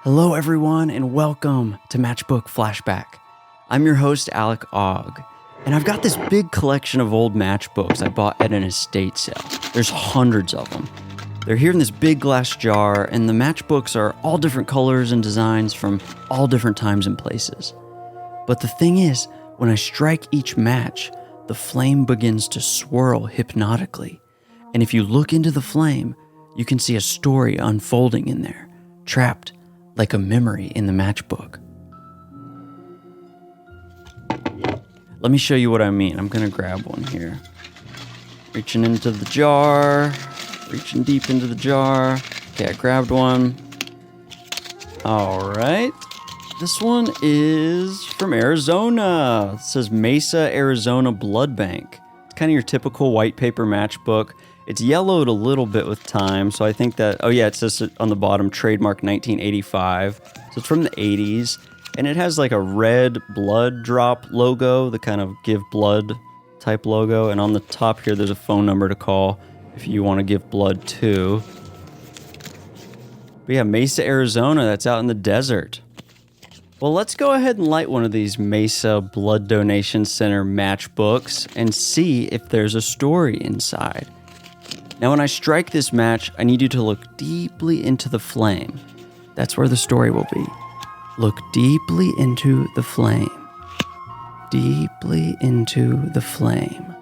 Hello everyone and welcome to Matchbook Flashback. I'm your host Alec Ogg, and I've got this big collection of old matchbooks I bought at an estate sale. There's hundreds of them. They're here in this big glass jar, and the matchbooks are all different colors and designs from all different times and places. But the thing is, when I strike each match, the flame begins to swirl hypnotically. And if you look into the flame, you can see a story unfolding in there, trapped like a memory in the matchbook. Let me show you what I mean. I'm gonna grab one here. Reaching into the jar, reaching deep into the jar. Okay, I grabbed one. All right. This one is from Arizona. It says Mesa, Arizona Blood Bank. It's kind of your typical white paper matchbook. It's yellowed a little bit with time, so I think that, oh yeah, it says on the bottom, trademark 1985. So it's from the 80s, and it has like a red blood drop logo, the kind of give blood type logo, and on the top here there's a phone number to call if you want to give blood too. But yeah, Mesa, Arizona, that's out in the desert. Well, let's go ahead and light one of these Mesa Blood Donation Center matchbooks and see if there's a story inside. Now, when I strike this match, I need you to look deeply into the flame. That's where the story will be. Look deeply into the flame. Deeply into the flame.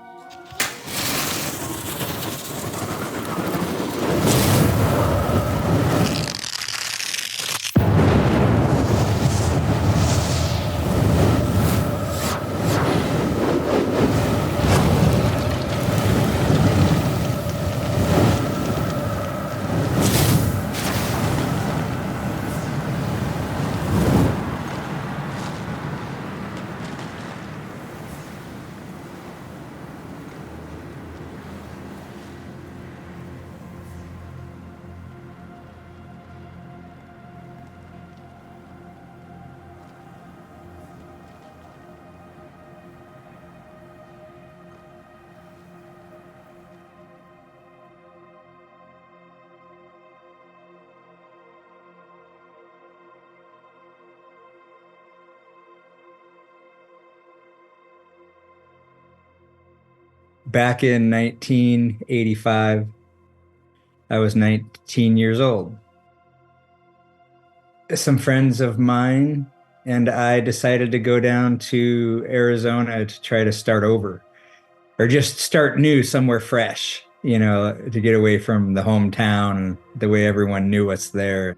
Back in 1985, I was 19 years old. Some friends of mine and I decided to go down to Arizona to try to start over, or just start new somewhere fresh, to get away from the hometown and the way everyone knew what's there.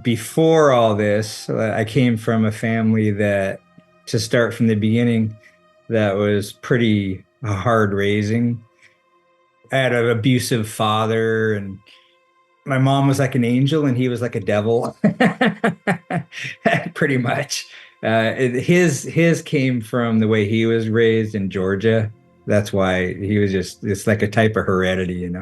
Before all this, I came from a family that, to start from the beginning, that was pretty hard raising. I had an abusive father, and my mom was like an angel and he was like a devil. Pretty much. His came from the way he was raised in Georgia. That's why he was it's like a type of heredity,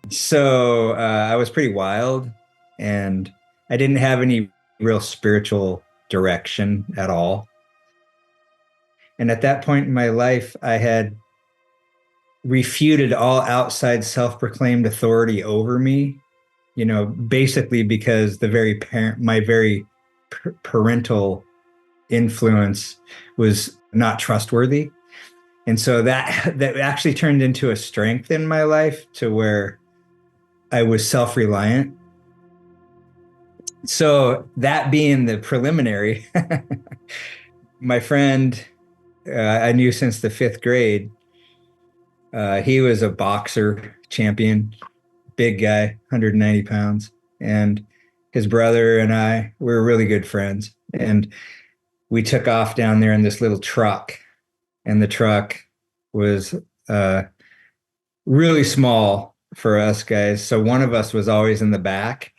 So I was pretty wild, and I didn't have any real spiritual direction at all. And at that point in my life, I had refuted all outside self-proclaimed authority over me, basically because my very parental influence was not trustworthy. And so that actually turned into a strength in my life, to where I was self-reliant. So that being the preliminary, my friend I knew since the 5th grade, he was a boxer champion, big guy, 190 pounds. And his brother and I, we were really good friends. And we took off down there in this little truck, and the truck was really small for us guys. So one of us was always in the back,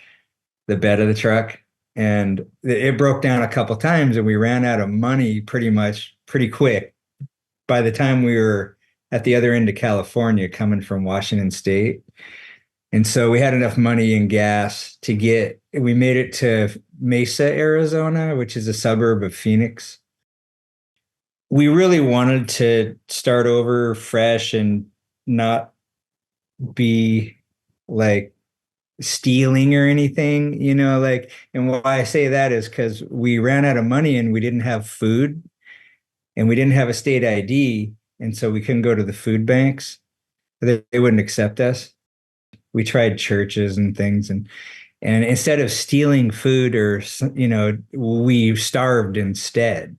the bed of the truck, and it broke down a couple times, and we ran out of money pretty quick. By the time we were at the other end of California, coming from Washington State. And so we had enough money and gas we made it to Mesa, Arizona, which is a suburb of Phoenix. We really wanted to start over fresh and not be like stealing or anything, and why I say that is because we ran out of money and we didn't have food and we didn't have a state ID. And so we couldn't go to the food banks. They wouldn't accept us. We tried churches and things, and instead of stealing food we starved instead.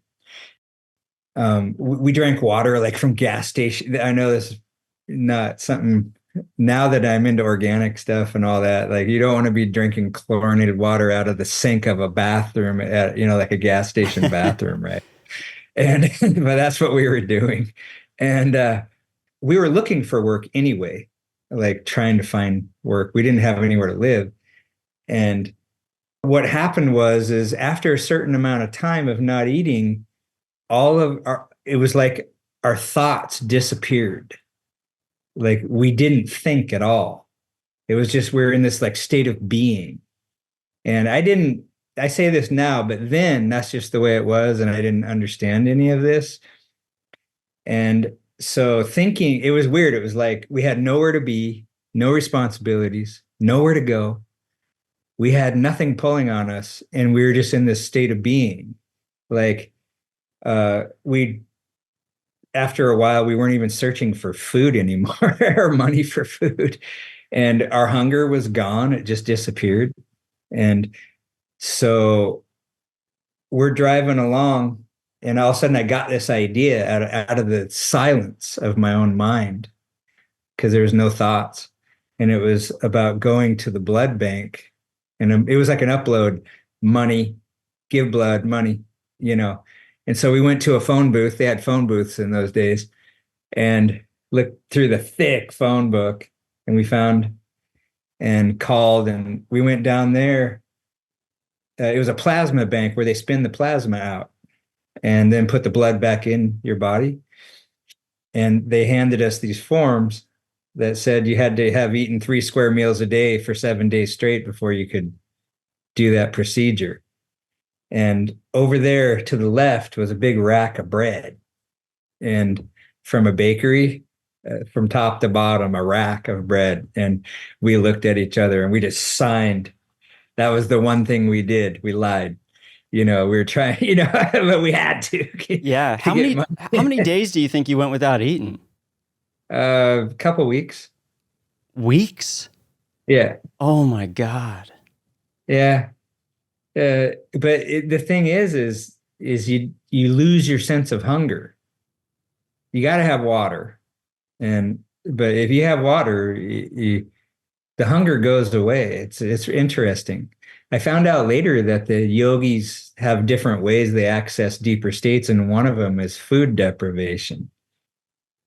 We drank water like from gas station. I know this is not something, now that I'm into organic stuff and all that, like you don't want to be drinking chlorinated water out of the sink of a bathroom at, like a gas station bathroom, right? And but that's what we were doing. And we were looking for work anyway, like trying to find work. We didn't have anywhere to live. And what happened is after a certain amount of time of not eating, it was like our thoughts disappeared. Like we didn't think at all. It was just, we're in this like state of being. And I say this now, but then that's just the way it was. And I didn't understand any of this. And so thinking, it was weird. It was like we had nowhere to be, no responsibilities, nowhere to go. We had nothing pulling on us, and we were just in this state of being. Like after a while, we weren't even searching for food anymore or money for food. And our hunger was gone. It just disappeared. And so we're driving along, and all of a sudden I got this idea out of the silence of my own mind, because there was no thoughts. And it was about going to the blood bank. And it was like an upload, money, give blood, money, And so we went to a phone booth. They had phone booths in those days, and looked through the thick phone book, and we found and called, and we went down there. It was a plasma bank where they spin the plasma out and then put the blood back in your body. And they handed us these forms that said you had to have eaten 3 square meals a day for 7 days straight before you could do that procedure. And over there to the left was a big rack of bread, and from a bakery, from top to bottom, a rack of bread. And we looked at each other and we just signed. That was the one thing we did. We lied. We were trying, but we had to. Yeah. How many days do you think you went without eating? A couple weeks. Weeks? Yeah. Oh my God. Yeah. But the thing is you lose your sense of hunger. You got to have water, but if you have water, the hunger goes away. It's interesting. I found out later that the yogis have different ways they access deeper states, and one of them is food deprivation,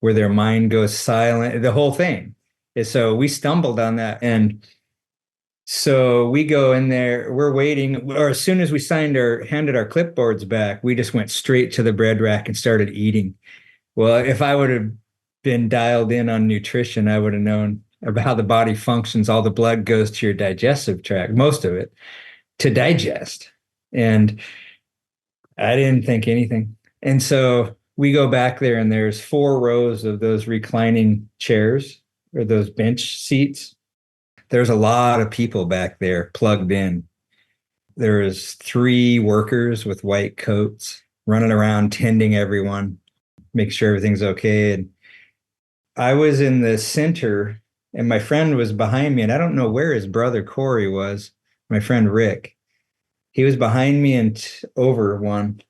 where their mind goes silent. The whole thing is, so we stumbled on that, and so we go in there, we're waiting, or as soon as we handed our clipboards back, we just went straight to the bread rack and started eating. Well, if I would have been dialed in on nutrition, I would have known about how the body functions. All the blood goes to your digestive tract, most of it, to digest. And I didn't think anything. And so we go back there, and there's 4 rows of those reclining chairs, or those bench seats. There's a lot of people back there plugged in. There's 3 workers with white coats running around tending everyone, make sure everything's okay. And I was in the center, and my friend was behind me, and I don't know where his brother Corey was. My friend Rick, he was behind me and over one.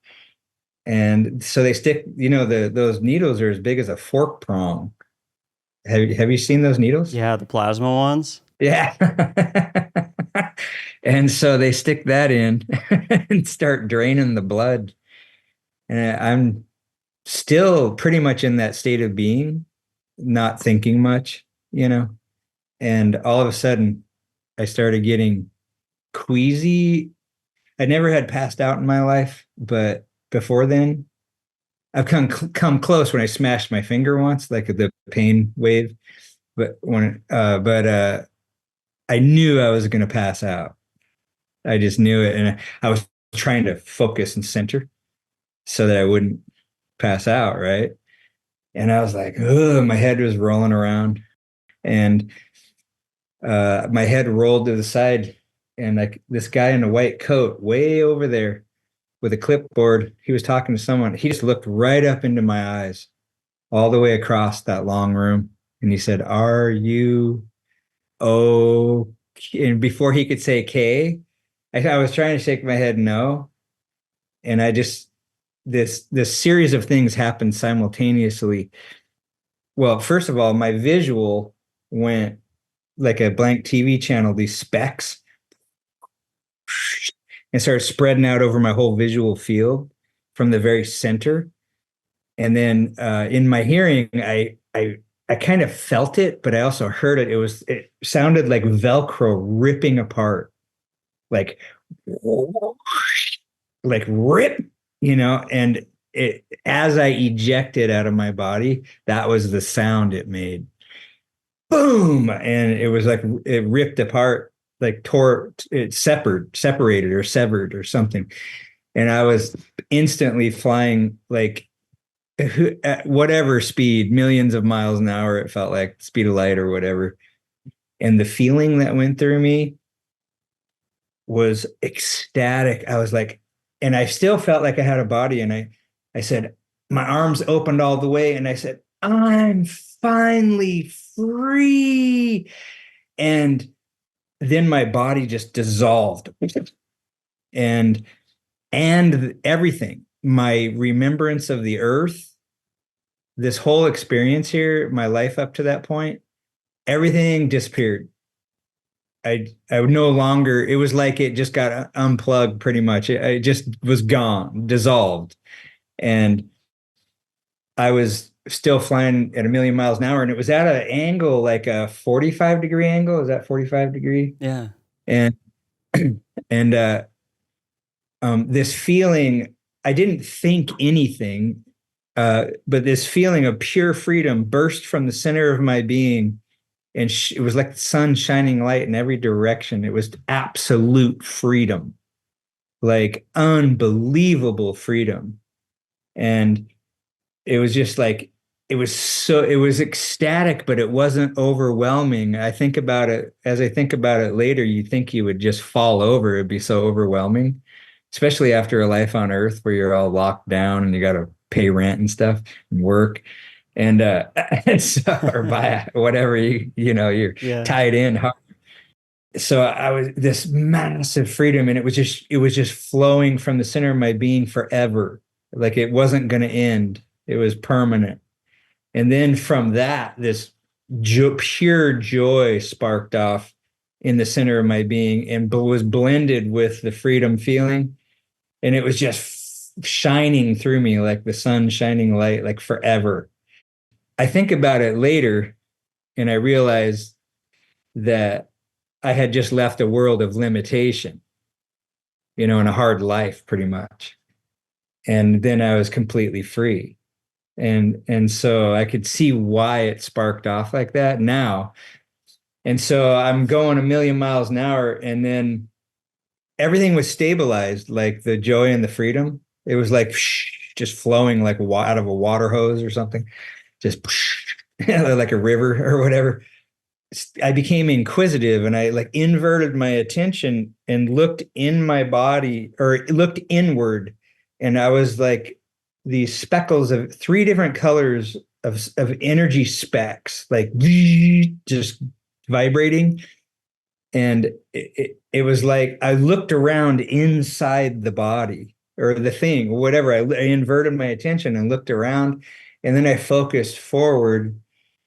And so they stick, those needles are as big as a fork prong. Have you seen those needles? Yeah, the plasma ones. Yeah. And so they stick that in and start draining the blood. And I'm still pretty much in that state of being, not thinking much, you know. And all of a sudden, I started getting queasy. I never had passed out in my life, but before then, I've come close when I smashed my finger once, like the pain wave. But I knew I was going to pass out. I just knew it, and I was trying to focus and center so that I wouldn't pass out, right? And I was like, ugh, my head was rolling around, and my head rolled to the side, and like this guy in a white coat, way over there with a clipboard, he was talking to someone. He just looked right up into my eyes, all the way across that long room, and he said, "Are you okay?" And before he could say K, I was trying to shake my head no, and I just this series of things happened simultaneously. Well, first of all, my visual went like a blank TV channel, these specks, and started spreading out over my whole visual field from the very center. And then in my hearing, I kind of felt it, but I also heard it. It sounded like Velcro ripping apart, like like rip, and it as I ejected out of my body, that was the sound it made. Boom. And it was like it ripped apart, like tore it separated or severed or something. And I was instantly flying like at whatever speed, millions of miles an hour, it felt like speed of light or whatever. And the feeling that went through me was ecstatic. I was like, and I still felt like I had a body. And I said, my arms opened all the way. And I said, I'm finally free. And then my body just dissolved. And everything, my remembrance of the earth, this whole experience here, my life up to that point, everything disappeared. I would no longer, it was like it just got unplugged pretty much. It just was gone, dissolved. And I was still flying at a million miles an hour, and it was at an angle, like a 45-degree angle. Is that 45-degree? Yeah. And and this feeling, I didn't think anything, but this feeling of pure freedom burst from the center of my being. And it was like the sun shining light in every direction. It was absolute freedom, like unbelievable freedom. And it was just like, it was ecstatic, but it wasn't overwhelming. I think about it, as I think about it later, you think you would just fall over. It'd be so overwhelming, especially after a life on Earth where you're all locked down and you got to pay rent and stuff and work. And or buy whatever you're Yeah. tied in hard. So I was this massive freedom, and it was just flowing from the center of my being forever. Like it wasn't going to end. It was permanent. And then from that, this pure joy sparked off in the center of my being and was blended with the freedom feeling. And it was just shining through me like the sun shining light, like forever. I think about it later, and I realize that I had just left a world of limitation, and a hard life pretty much. And then I was completely free. And so I could see why it sparked off like that now. And so I'm going a million miles an hour, and then everything was stabilized, like the joy and the freedom. It was like just flowing like out of a water hose or something, just like a river or whatever. I became inquisitive, and I like inverted my attention and looked in my body, or looked inward. And I was like these speckles of three different colors of energy specks, like just vibrating. And it was like I looked around inside the body or the thing, whatever. I inverted my attention and looked around, and then I focused forward,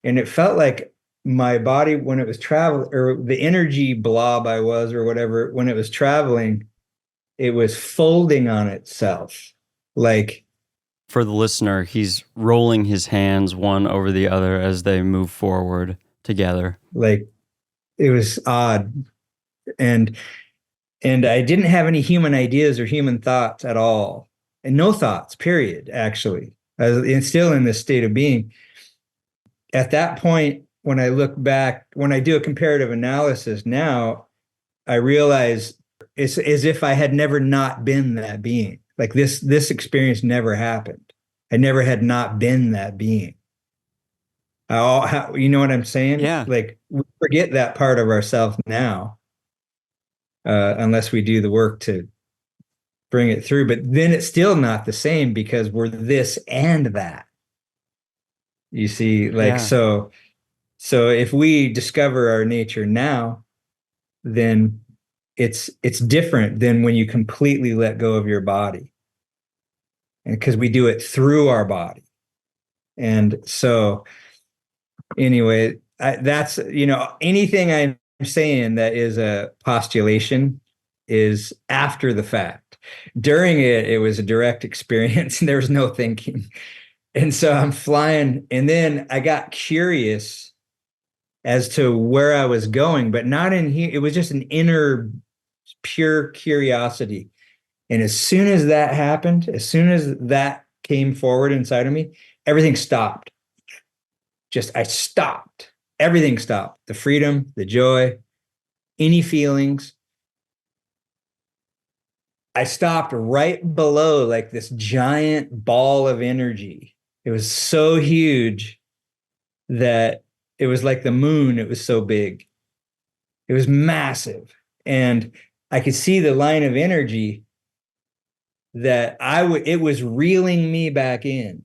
and it felt like my body, when it was traveling, or the energy blob I was, or whatever, when it was traveling, it was folding on itself. Like, For the listener, he's rolling his hands one over the other as they move forward together. like it was odd. And I didn't have any human ideas or human thoughts at all. And no thoughts, period, actually. I was still in this state of being. At that point, when I look back, when I do a comparative analysis now, I realize it's as if I had never not been that being. Like this experience never happened. I never had not been that being. You know what I'm saying? Yeah. Like we forget that part of ourselves now, unless we do the work to bring it through. But then it's still not the same because we're this and that. You see, like Yeah. so if we discover our nature now, then it's different than when you completely let go of your body. And because we do it through our body. And so anyway, that's, anything I'm saying that is a postulation is after the fact. During it, it was a direct experience and there was no thinking. And so I'm flying, and then I got curious as to where I was going, but not in here. It was just an inner pure curiosity. And as soon as that happened, as soon as that came forward inside of me, everything stopped. I stopped. Everything stopped. The freedom, the joy, any feelings. I stopped right below like this giant ball of energy. It was so huge that it was like the moon. It was so big. It was massive. And I could see the line of energy that it was reeling me back in,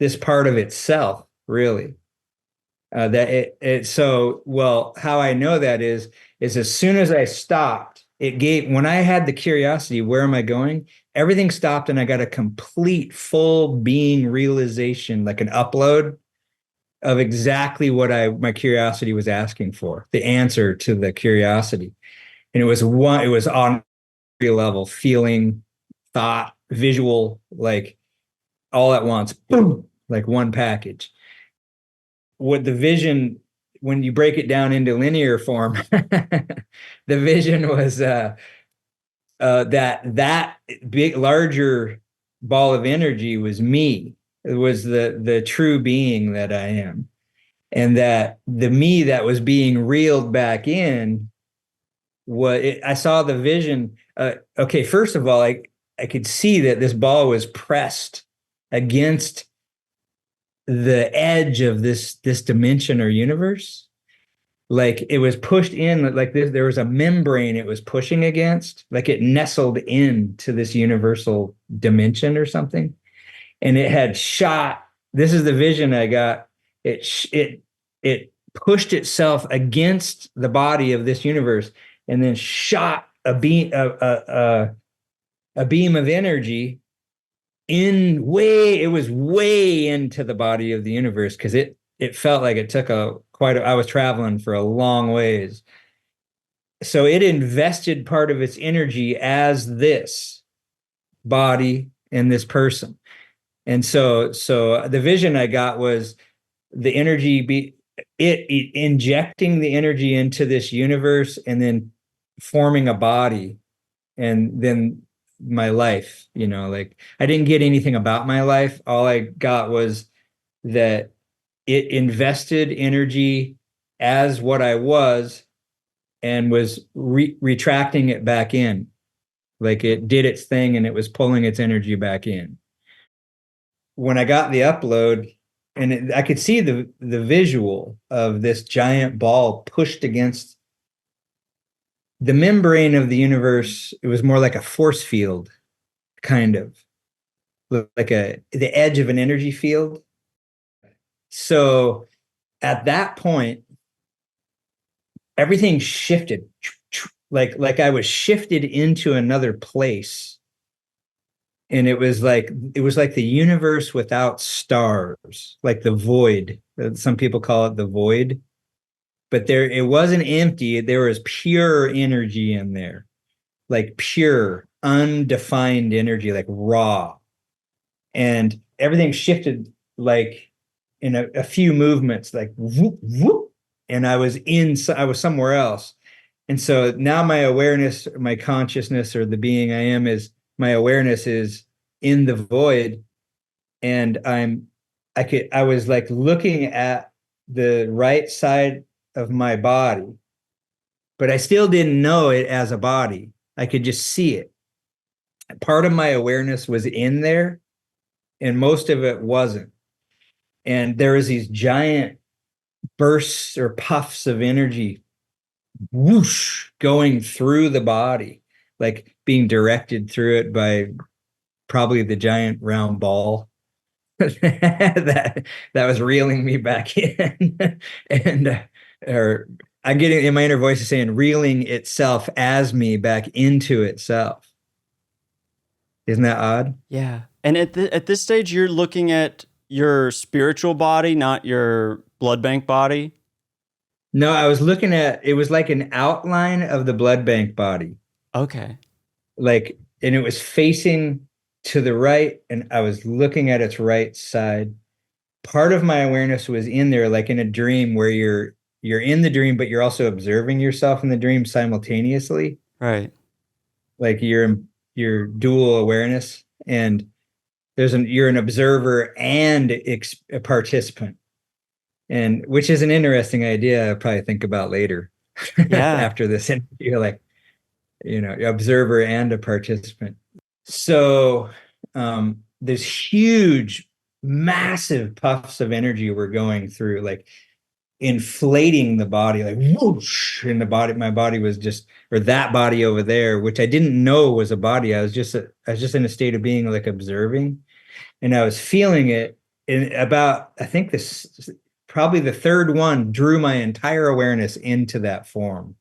this part of itself, really. How I know that is as soon as I stopped, when I had the curiosity, where am I going? Everything stopped and I got a complete full being realization, like an upload of exactly what my curiosity was asking for, the answer to the curiosity. And it was on every level, feeling, thought, visual, like all at once, boom, like one package. What the vision, when you break it down into linear form, the vision was that big, larger ball of energy was me. It was the true being that I am, and that the me that was being reeled back in. I saw the vision. Okay, first of all, I could see that this ball was pressed against the edge of this dimension or universe. Like it was pushed in like this. There was a membrane it was pushing against, like it nestled into this universal dimension or something. And it had shot. This is the vision I got. It pushed itself against the body of this universe and then shot a beam a beam of energy it was way into the body of the universe, because it felt like it took I was traveling for a long ways. So it invested part of its energy as this body and this person. And so the vision I got was the energy it injecting the energy into this universe and then forming a body, and then my life, like I didn't get anything about my life. All I got was that it invested energy as what I was and was retracting it back in. Like it did its thing and it was pulling its energy back in. When I got the upload, and I could see the visual of this giant ball pushed against the membrane of the universe. It was more like a force field, kind of like the edge of an energy field. So at that point, everything shifted, like I was shifted into another place. And it was like the universe without stars, like the void. Some people call it the void. but there, it wasn't empty. There was pure energy in there, like pure, undefined energy, like raw. And everything shifted like in a few movements, like whoop, whoop. And I was somewhere else. And so now my awareness, my consciousness, or the being I am, is my awareness is in the void. And I was like looking at the right side of my body, but I still didn't know it as a body. I could just see it. Part of my awareness was in there, and most of it wasn't. And there was these giant bursts or puffs of energy, whoosh, going through the body, like being directed through it by probably the giant round ball that was reeling me back in. And or I'm getting in my inner voice is saying reeling itself as me back into itself. Isn't that odd? Yeah. And at this stage, you're looking at your spiritual body, not your blood bank body. No, I was looking at, it was like an outline of the blood bank body. Okay. Like, and it was facing to the right, and I was looking at its right side. Part of my awareness was in there, like in a dream where you're in the dream, but you're also observing yourself in the dream simultaneously. Right. Like your dual awareness, and you're an observer and a participant, and which is an interesting idea. I'll probably think about later. Yeah. After this interview, like, observer and a participant. So there's huge, massive puffs of energy were going through, like inflating the body, like whoosh, and my body was just, or that body over there, which I didn't know was a body. I was just in a state of being, like observing, and I was feeling it. In about, I think this probably the third one drew my entire awareness into that form,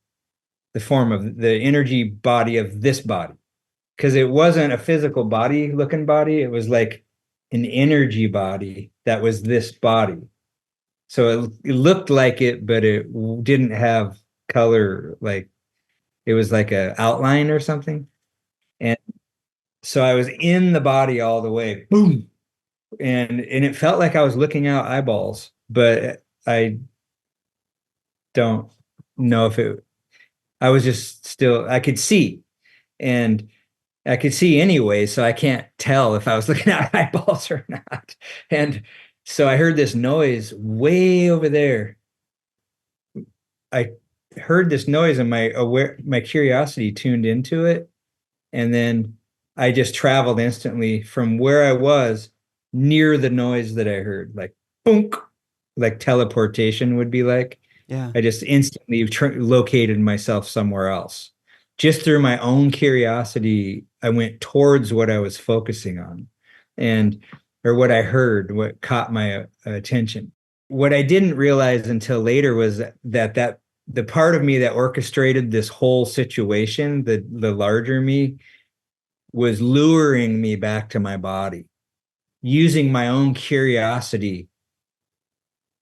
the form of the energy body of this body, because it wasn't a physical body looking body. It was like an energy body that was this body. So it looked like it, but it didn't have color. Like it was like a outline or something. And so I was in the body all the way, boom. And it felt like I was looking out eyeballs, but I don't know if I was just still, I could see. And I could see anyway, so I can't tell if I was looking at eyeballs or not. And so I heard this noise way over there. I heard this noise, and my curiosity tuned into it. And then I just traveled instantly from where I was near the noise that I heard, like boonk, like teleportation would be like. Yeah. I just instantly located myself somewhere else. Just through my own curiosity, I went towards what I was focusing on, or what I heard, what caught my attention. What I didn't realize until later was that the part of me that orchestrated this whole situation, the larger me, was luring me back to my body, using my own curiosity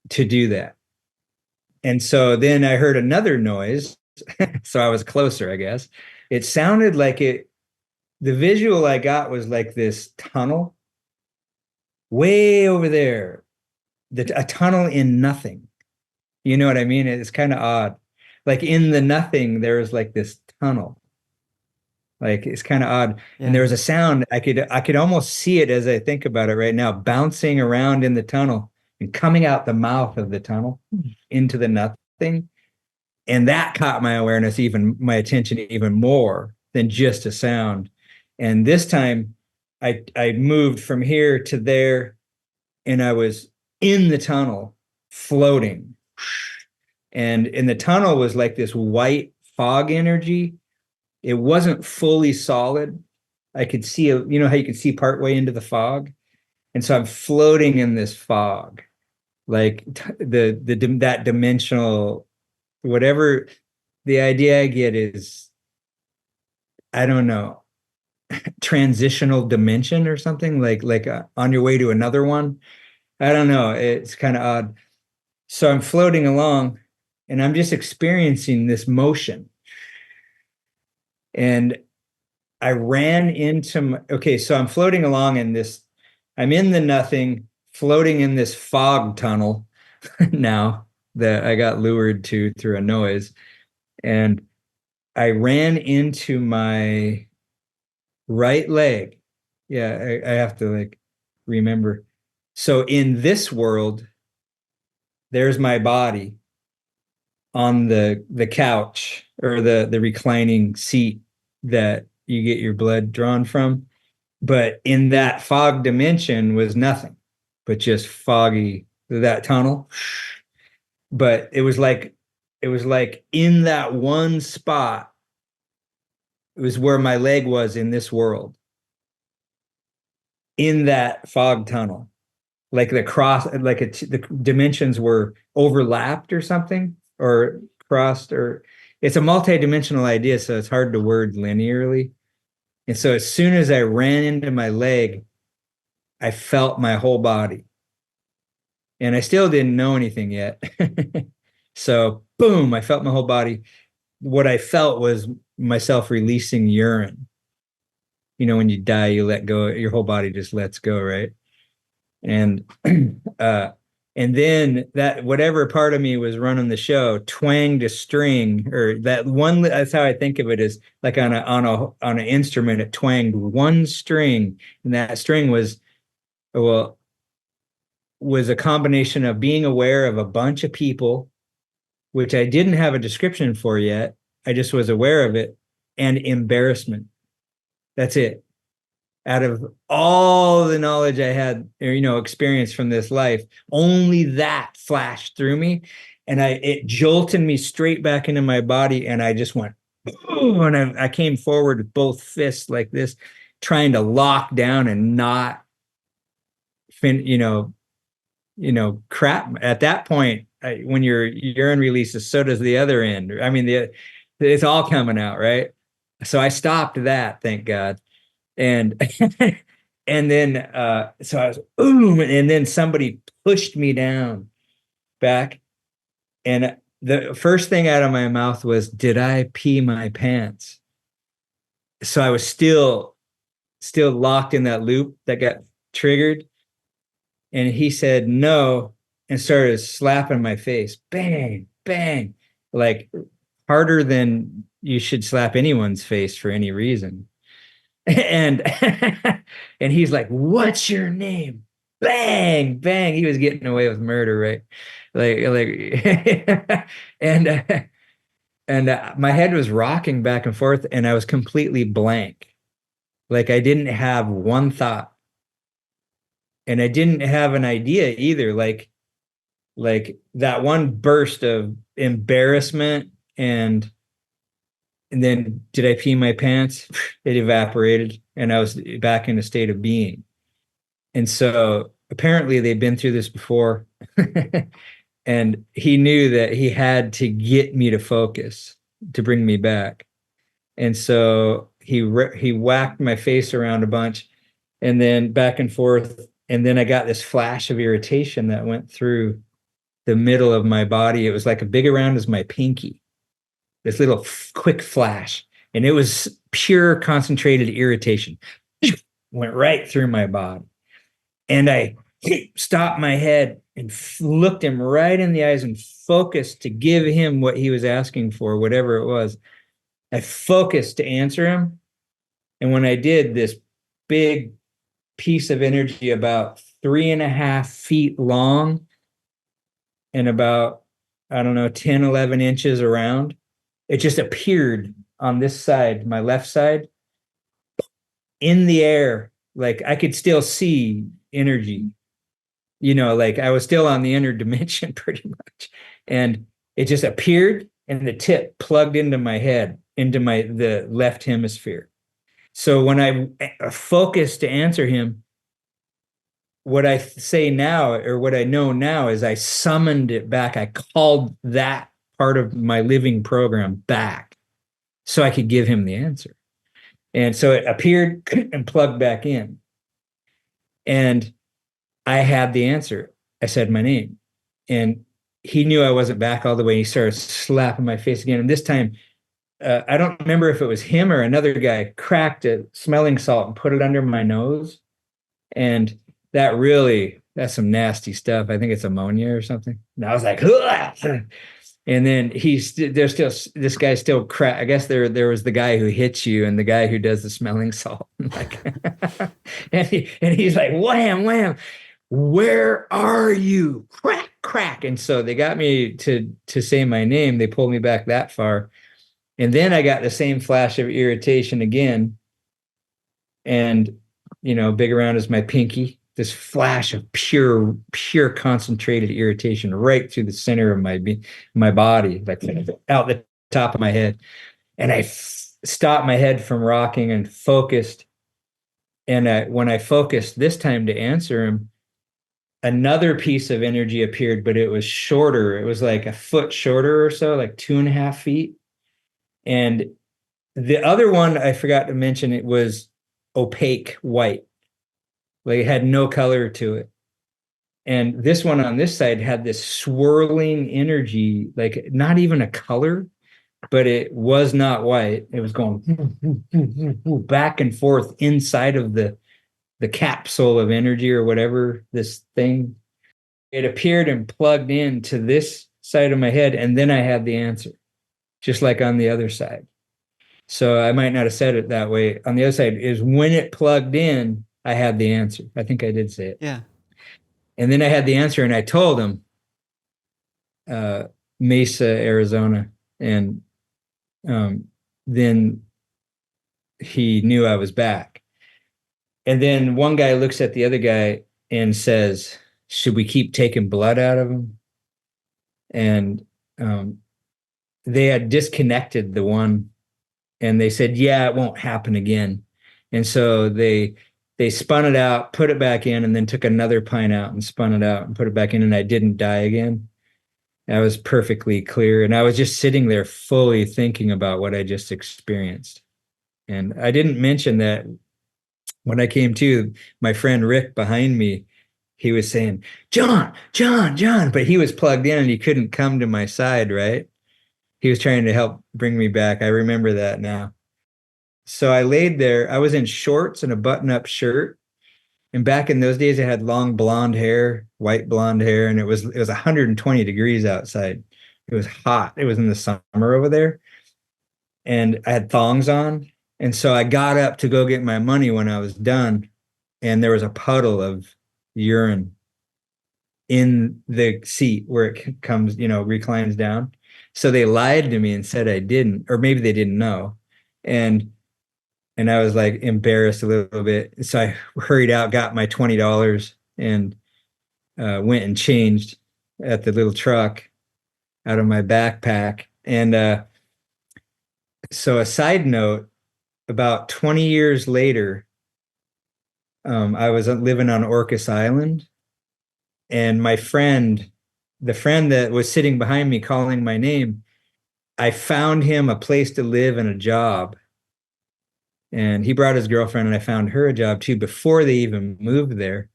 to do that. And so then I heard another noise. So I was closer, I guess. It sounded like the visual I got was like this tunnel way over there, a tunnel in nothing. You know what I mean? It's kind of odd. Like in the nothing, there was like this tunnel. Like it's kind of odd. Yeah. And there was a sound. I could almost see it as I think about it right now, bouncing around in the tunnel and coming out the mouth of the tunnel into the nothing. And that caught my attention even more than just a sound. And this time I moved from here to there, and I was in the tunnel floating. And in the tunnel was like this white fog energy. It wasn't fully solid. I could see, how you could see partway into the fog. And so I'm floating in this fog, like that dimensional, whatever. The idea I get is, I don't know, transitional dimension or something, like on your way to another one. I don't know. It's kind of odd. So I'm floating along, and I'm just experiencing this motion. And I ran into okay, so I'm floating along in this, I'm in the nothing, floating in this fog tunnel now that I got lured to through a noise. And I ran into my right leg. Yeah, I have to like remember. So in this world, there's my body on the couch or the reclining seat that you get your blood drawn from. But in that fog dimension was nothing but just foggy, that tunnel. But it was like in that one spot, it was where my leg was in this world, in that fog tunnel. Like the dimensions were overlapped or something, or crossed, or it's a multi-dimensional idea, so it's hard to word linearly. And so as soon as I ran into my leg, I felt my whole body. And I still didn't know anything yet. So boom, I felt my whole body. What I felt was myself releasing urine. You know, when you die, you let go, your whole body just lets go, right? And uh and then that whatever part of me was running the show twanged a string, or that one, that's how I think of it, is like on an instrument, it twanged one string, and that string well was a combination of being aware of a bunch of people, which I didn't have a description for yet. I just was aware of it, and embarrassment. That's it. Out of all the knowledge I had, or, experience from this life, only that flashed through me. And it jolted me straight back into my body. And I just went, oh, and I came forward with both fists like this, trying to lock down and not crap. At that point, when your urine releases, so does the other end. I mean, it's all coming out, right? So I stopped that, thank God. And and then so I was boom, and then somebody pushed me down back, and the first thing out of my mouth was, did I pee my pants? So I was still locked in that loop that got triggered. And he said no, and started slapping my face, bang bang, like harder than you should slap anyone's face for any reason. And and he's like, what's your name? Bang bang, he was getting away with murder, right? Like and my head was rocking back and forth, and I was completely blank. Like I didn't have one thought, and I didn't have an idea either. Like that one burst of embarrassment, and then did I pee my pants? It evaporated, and I was back in a state of being. And so apparently they'd been through this before. And he knew that he had to get me to focus to bring me back. And so he whacked my face around a bunch, and then back and forth. And then I got this flash of irritation that went through the middle of my body. It was like a big around as my pinky, this little quick flash. And it was pure concentrated irritation. Went right through my body. And I stopped my head and looked him right in the eyes and focused to give him what he was asking for, whatever it was. I focused to answer him. And when I did, this big piece of energy about 3.5 feet long and about, I don't know, 10, 11 inches around, it just appeared on this side, my left side, in the air. Like I could still see energy, like I was still on the inner dimension pretty much. And it just appeared, and the tip plugged into my head, into the left hemisphere. So when I focused to answer him, what I say now, or what I know now, is I summoned it back. I called that part of my living program back so I could give him the answer. And so it appeared and plugged back in. And I had the answer. I said my name. And he knew I wasn't back all the way. He started slapping my face again. And this time, I don't remember if it was him or another guy cracked a smelling salt and put it under my nose. And that's some nasty stuff. I think it's ammonia or something. And I was like, ugh! And then there's still, this guy still crack. I guess there was the guy who hits you and the guy who does the smelling salt. Like, and he's like, wham, wham, where are you? Crack, crack. And so they got me to say my name. They pulled me back that far. And then I got the same flash of irritation again. And, big around is my pinky, this flash of pure concentrated irritation right through the center of my body, like out the top of my head. And I stopped my head from rocking and focused. And when I focused this time to answer him, another piece of energy appeared, but it was shorter. It was like a foot shorter or so, like 2.5 feet. And the other one, I forgot to mention, it was opaque white. Like it had no color to it. And this one on this side had this swirling energy, like not even a color, but it was not white. It was going back and forth inside of the capsule of energy or whatever, this thing. It appeared and plugged into this side of my head, and then I had the answer, just like on the other side. So I might not have said it that way. On the other side is when it plugged in, I had the answer. I think I did say it. Yeah. And then I had the answer, and I told him, Mesa, Arizona. And then he knew I was back. And then one guy looks at the other guy and says, should we keep taking blood out of him? And they had disconnected the one, and they said, yeah, it won't happen again. And so they spun it out, put it back in, and then took another pint out and spun it out and put it back in, and I didn't die again. I was perfectly clear. And I was just sitting there fully thinking about what I just experienced. And I didn't mention that when I came to, my friend Rick behind me, he was saying, John, but he was plugged in and he couldn't come to my side, right? He was trying to help bring me back. I remember that now. So I laid there. I was in shorts and a button-up shirt. And back in those days, I had long blonde hair, white blonde hair, and it was 120 degrees outside. It was hot. It was in the summer over there. And I had thongs on. And so I got up to go get my money when I was done. And there was a puddle of urine in the seat where it comes, reclines down. So they lied to me and said I didn't, or maybe they didn't know. And I was like embarrassed a little bit. So I hurried out, got my $20 and went and changed at the little truck out of my backpack. And so a side note, about 20 years later, I was living on Orcas Island, and my friend, the friend that was sitting behind me calling my name, I found him a place to live and a job. And he brought his girlfriend, and I found her a job too before they even moved there.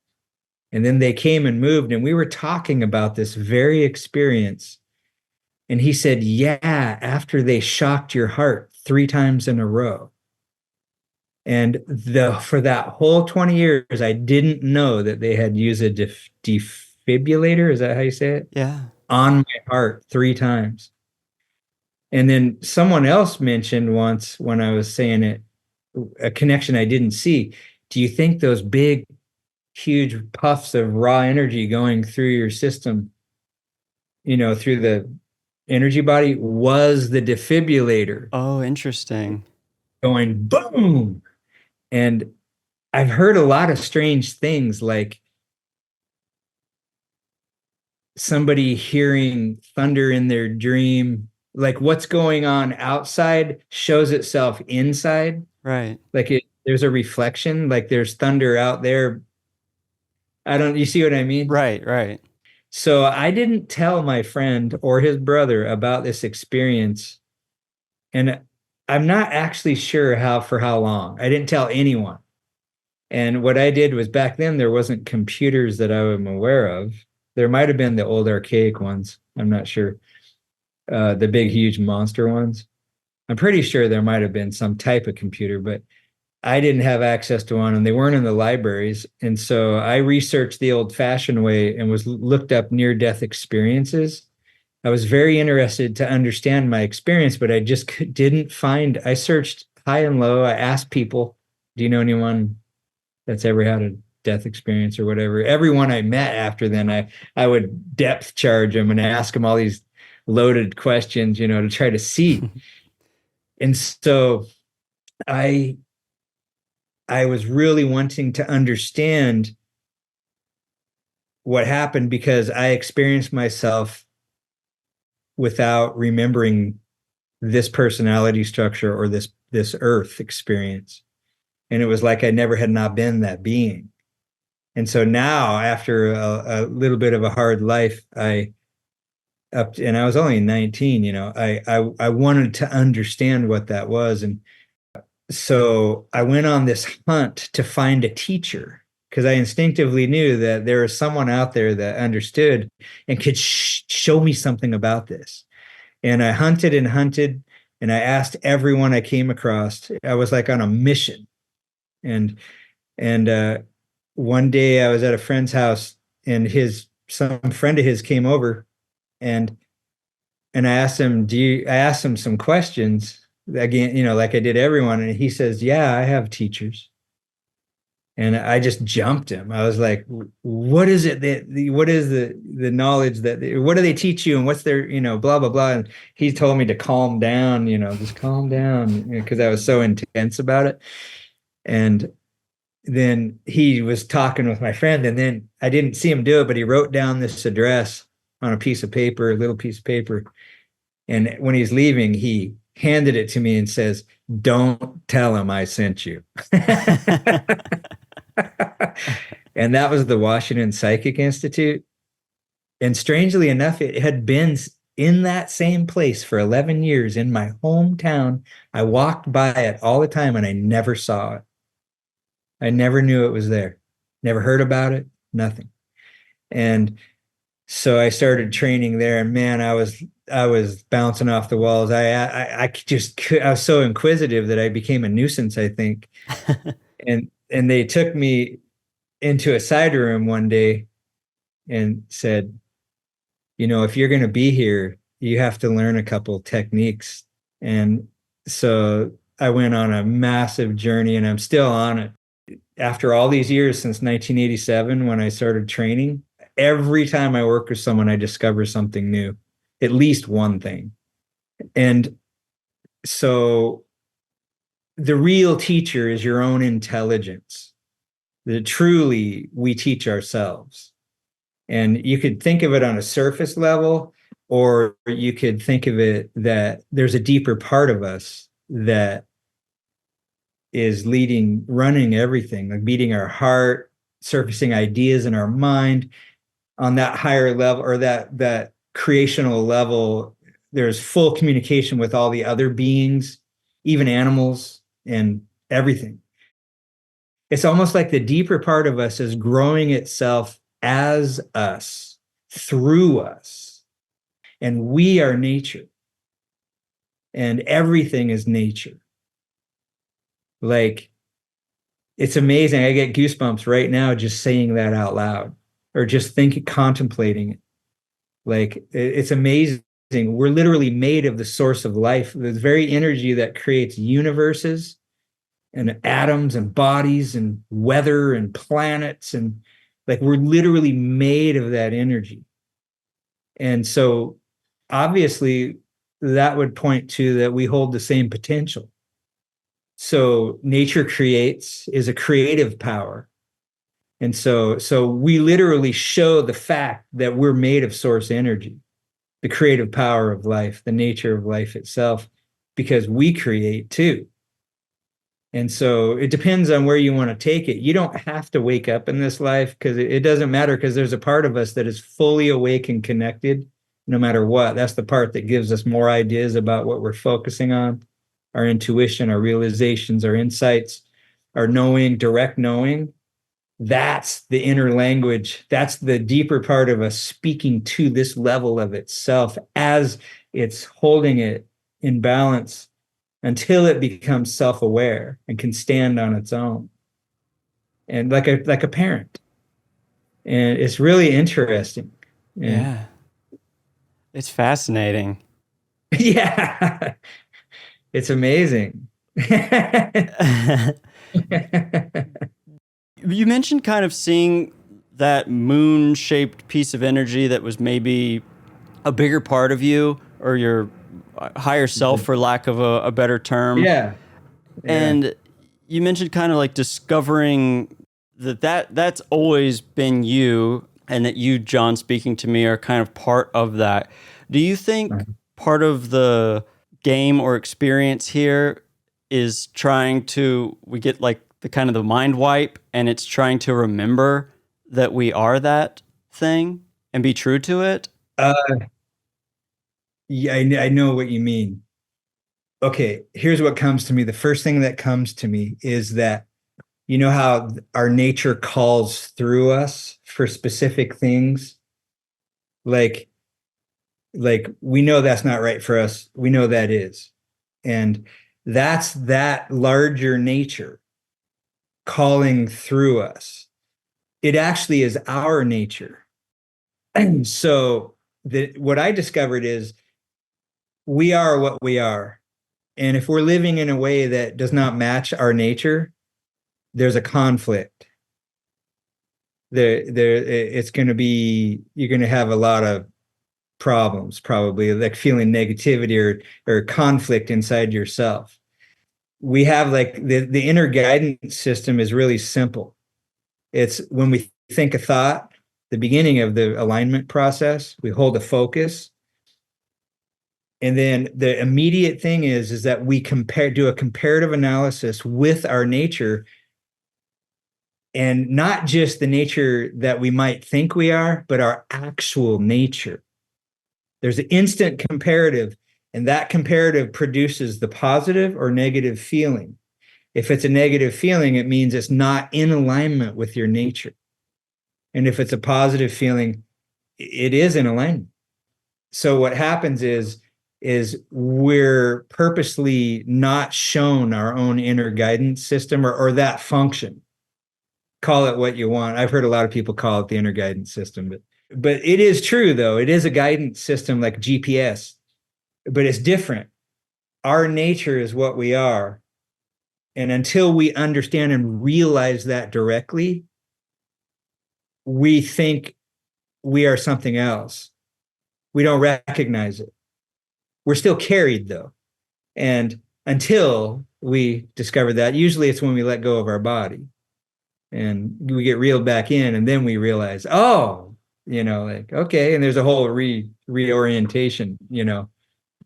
And then they came and moved, and we were talking about this very experience. And he said, yeah, after they shocked your heart 3 times in a row. And for that whole 20 years, I didn't know that they had used a defibrillator. Is that how you say it? Yeah. On my heart 3 times. And then someone else mentioned once when I was saying it, a connection I didn't see. Do you think those big, huge puffs of raw energy going through your system, through the energy body, was the defibrillator? Oh, interesting. Going boom. And I've heard a lot of strange things, like somebody hearing thunder in their dream, like what's going on outside shows itself inside. Right. Like there's a reflection, like there's thunder out there. You see what I mean? Right. So I didn't tell my friend or his brother about this experience. And I'm not actually sure for how long. I didn't tell anyone. And what I did was, back then there wasn't computers that I am aware of. There might have been the old archaic ones. I'm not sure. The big, huge monster ones. I'm pretty sure there might have been some type of computer, but I didn't have access to one and they weren't in the libraries. And so I researched the old fashioned way and was looked up near death experiences. I was very interested to understand my experience, but I just didn't find. I searched high and low. I asked people, do you know anyone that's ever had a death experience or whatever? Everyone I met after then, I would depth charge them and ask them all these loaded questions, to try to see. And so I was really wanting to understand what happened because I experienced myself without remembering this personality structure or this earth experience. And it was like I never had not been that being. And so now, after a little bit of a hard life, and I was only 19, I wanted to understand what that was. And so I went on this hunt to find a teacher because I instinctively knew that there was someone out there that understood and could show me something about this. And I hunted and hunted, and I asked everyone I came across. I was like on a mission. And one day I was at a friend's house, and some friend of his came over, and I asked him, I asked him some questions again, like I did everyone, and he says, "Yeah, I have teachers." And I just jumped him. I was like, what is it what is the knowledge what do they teach you? And what's their, blah, blah, blah. And he told me to calm down, just calm down, because I was so intense about it. And then he was talking with my friend, and then I didn't see him do it, but he wrote down this address on a piece of paper, a little piece of paper. And when he's leaving, he handed it to me and says, "Don't tell him I sent you." And that was the Washington Psychic Institute. And strangely enough, it had been in that same place for 11 years in my hometown. I walked by it all the time and I never saw it. I never knew it was there. Never heard about it, nothing. And so I started training there, and man, I was bouncing off the walls. I was so inquisitive that I became a nuisance, I think. And they took me into a side room one day and said, if you're going to be here, you have to learn a couple techniques. And so I went on a massive journey, and I'm still on it. After all these years, since 1987, when I started training, every time I work with someone, I discover something new, at least one thing. And so the real teacher is your own intelligence. That truly we teach ourselves. And you could think of it on a surface level, or you could think of it that there's a deeper part of us that is running everything, like beating our heart, surfacing ideas in our mind on that higher level, or that creational level. There's full communication with all the other beings, even animals and everything. It's almost like the deeper part of us is growing itself as us, through us. And we are nature. And everything is nature. Like, it's amazing. I get goosebumps right now just saying that out loud, or just contemplating it. Like, it's amazing. We're literally made of the source of life, the very energy that creates universes and atoms and bodies and weather and planets. And like, we're literally made of that energy. And so obviously that would point to that we hold the same potential. So nature is a creative power. And so we literally show the fact that we're made of source energy, the creative power of life, the nature of life itself, because we create too. And so it depends on where you want to take it. You don't have to wake up in this life, because it doesn't matter, because there's a part of us that is fully awake and connected no matter what. That's the part that gives us more ideas about what we're focusing on, our intuition, our realizations, our insights, our knowing, direct knowing. That's the inner language. That's the deeper part of us speaking to this level of itself as it's holding it in balance until it becomes self-aware and can stand on its own. And like a parent. And it's really interesting. And Yeah. It's fascinating. yeah, it's amazing. You mentioned kind of seeing that moon-shaped piece of energy that was maybe a bigger part of you or your higher self, for lack of a better term. Yeah. And you mentioned kind of like discovering that's always been you, and that you, John, speaking to me, are kind of part of that. Do you think part of the game or experience here is we get like the kind of the mind wipe, and it's trying to remember that we are that thing and be true to it? Yeah, I know what you mean. Okay, here's what comes to me. The first thing that comes to me is that you know how our nature calls through us for specific things? Like we know that's not right for us. We know that is. And that's that larger nature calling through us. It actually is our nature. And so what I discovered is we are what we are. And if we're living in a way that does not match our nature, there's a conflict. It's going to be, you're going to have a lot of problems, probably like feeling negativity or conflict inside yourself. We have like the inner guidance system is really simple. It's when we think a thought, the beginning of the alignment process, we hold a focus. And then the immediate thing is that we do a comparative analysis with our nature, and not just the nature that we might think we are, but our actual nature. There's an instant comparative, and that comparative produces the positive or negative feeling. If it's a negative feeling, it means it's not in alignment with your nature. And if it's a positive feeling, it is in alignment. So what happens is we're purposely not shown our own inner guidance system or that function. Call it what you want. I've heard a lot of people call it the inner guidance system, but it is true though. It is a guidance system like GPS, but it's different. Our nature is what we are. And until we understand and realize that directly, we think we are something else. We don't recognize it. We're still carried though. And until we discover that, usually it's when we let go of our body and we get reeled back in, and then we realize, oh, like, okay. And there's a whole reorientation,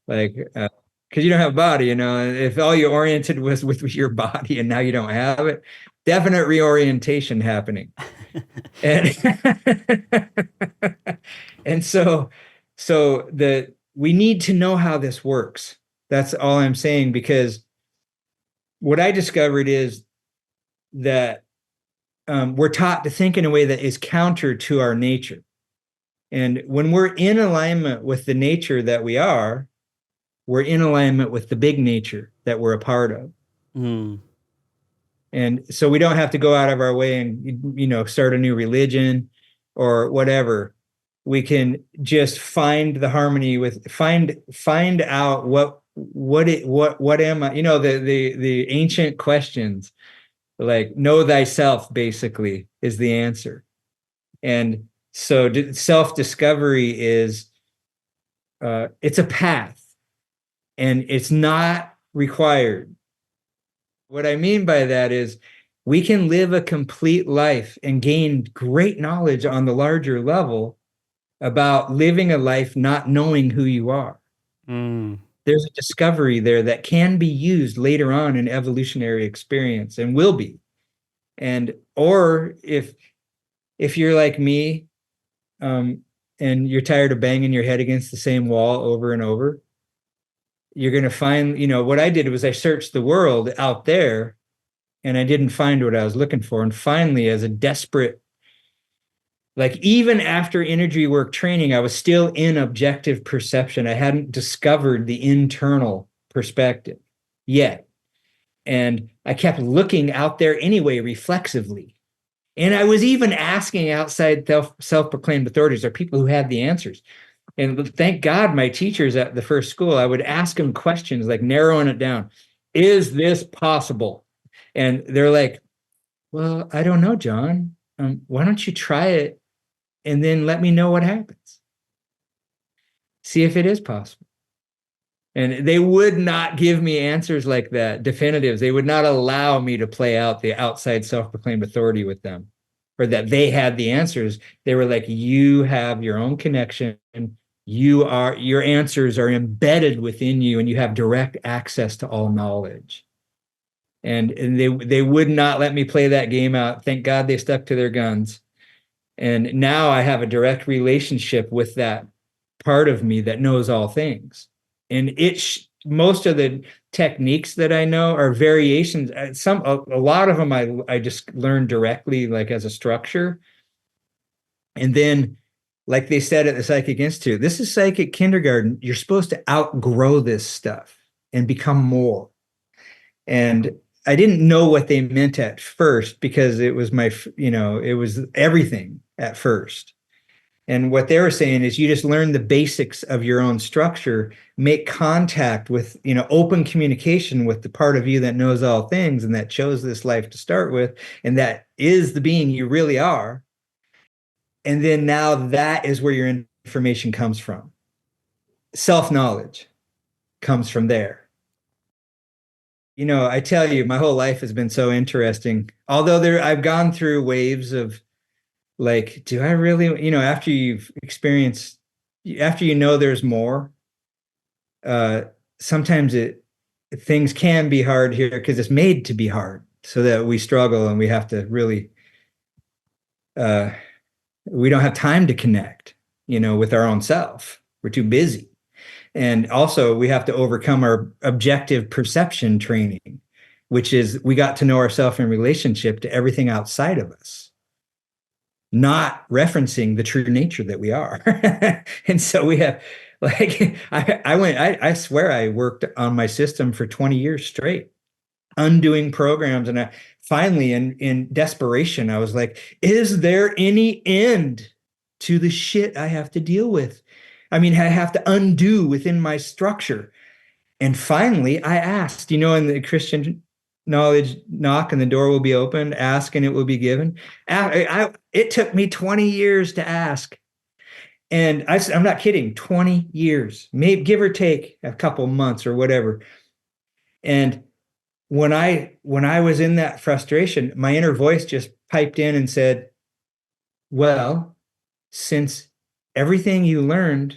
like, because you don't have a body, if all you oriented was with your body and now you don't have it, definite reorientation happening. And and so we need to know how this works. That's all I'm saying, because what I discovered is that we're taught to think in a way that is counter to our nature. And when we're in alignment with the nature that we are, we're in alignment with the big nature that we're a part of. Mm. And so we don't have to go out of our way and, start a new religion or whatever. We can just find the harmony find out what am I, the ancient questions, like know thyself basically is the answer. And so self-discovery is, it's a path and it's not required. What I mean by that is we can live a complete life and gain great knowledge on the larger level about living a life not knowing who you are. Mm. There's a discovery there that can be used later on in evolutionary experience and will be. And or if you're like me, and you're tired of banging your head against the same wall over and over, you're going to find, what I did was I searched the world out there and I didn't find what I was looking for. And finally, as a desperate, like even after energy work training, I was still in objective perception. I hadn't discovered the internal perspective yet. And I kept looking out there anyway, reflexively. And I was even asking outside self-proclaimed authorities or people who had the answers. And thank God my teachers at the first school, I would ask them questions like narrowing it down. Is this possible? And they're like, well, I don't know, John. Why don't you try it and then let me know what happens? See if it is possible. And they would not give me answers like that, definitives. They would not allow me to play out the outside self-proclaimed authority with them, or that they had the answers. They were like, you have your own connection. Your answers are embedded within you, and you have direct access to all knowledge. And they would not let me play that game out. Thank God they stuck to their guns. And now I have a direct relationship with that part of me that knows all things. And most of the techniques that I know are variations. A lot of them I just learned directly, like as a structure. And then, like they said at the Psychic Institute, this is psychic kindergarten. You're supposed to outgrow this stuff and become more. And I didn't know what they meant at first, because it was it was everything at first. And what they were saying is you just learn the basics of your own structure, make contact with, open communication with the part of you that knows all things and that chose this life to start with, and that is the being you really are. And then now that is where your information comes from. Self-knowledge comes from there. I tell you, my whole life has been so interesting. Although I've gone through waves of like, do I really, after you've experienced, after there's more, sometimes things can be hard here because it's made to be hard, so that we struggle and we have to really, we don't have time to connect, with our own self. We're too busy. And also we have to overcome our objective perception training, which is we got to know ourselves in relationship to everything outside of us, not referencing the true nature that we are. And so we have, like, I swear I worked on my system for 20 years straight, undoing programs. And I finally, in desperation, I was like, is there any end to the shit I have to deal with? I mean, I have to undo within my structure. And finally I asked, in the Christian knowledge, knock and the door will be opened, ask and it will be given. It took me 20 years to ask. And I'm not kidding, 20 years, maybe give or take a couple months or whatever. And when I was in that frustration, my inner voice just piped in and said, well, since everything you learned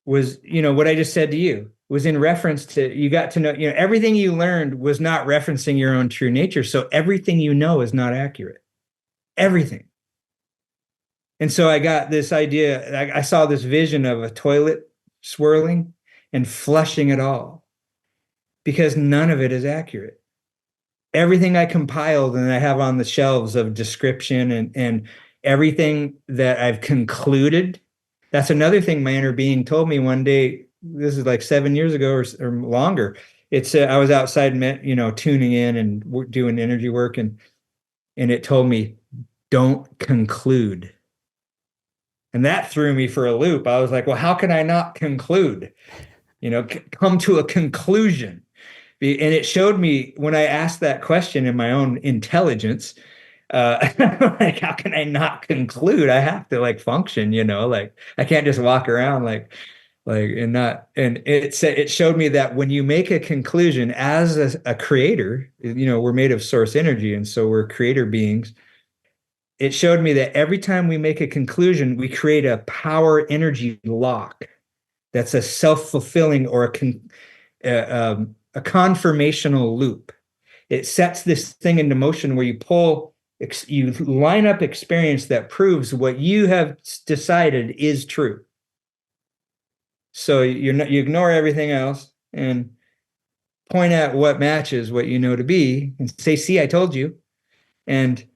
was, what I just said to you was in reference to, you got to know, everything you learned was not referencing your own true nature. So everything you know is not accurate. Everything. And so I got this idea, I saw this vision of a toilet swirling and flushing it all, because none of it is accurate. Everything I compiled and I have on the shelves of description and everything that I've concluded. That's another thing my inner being told me one day. This is like 7 years ago or longer. It's I was outside, tuning in and doing energy work, and it told me, don't conclude. And that threw me for a loop. I was like, well, how can I not conclude? Come to a conclusion. And it showed me when I asked that question in my own intelligence, like, how can I not conclude? I have to like function, like I can't just walk around like and not. And it showed me that when you make a conclusion as a creator, we're made of source energy, and so we're creator beings. It showed me that every time we make a conclusion, we create a power energy lock that's a self-fulfilling or a conformational loop. It sets this thing into motion where you line up experience that proves what you have decided is true. So you ignore everything else, and point at what matches what you know to be and say, see, I told you. And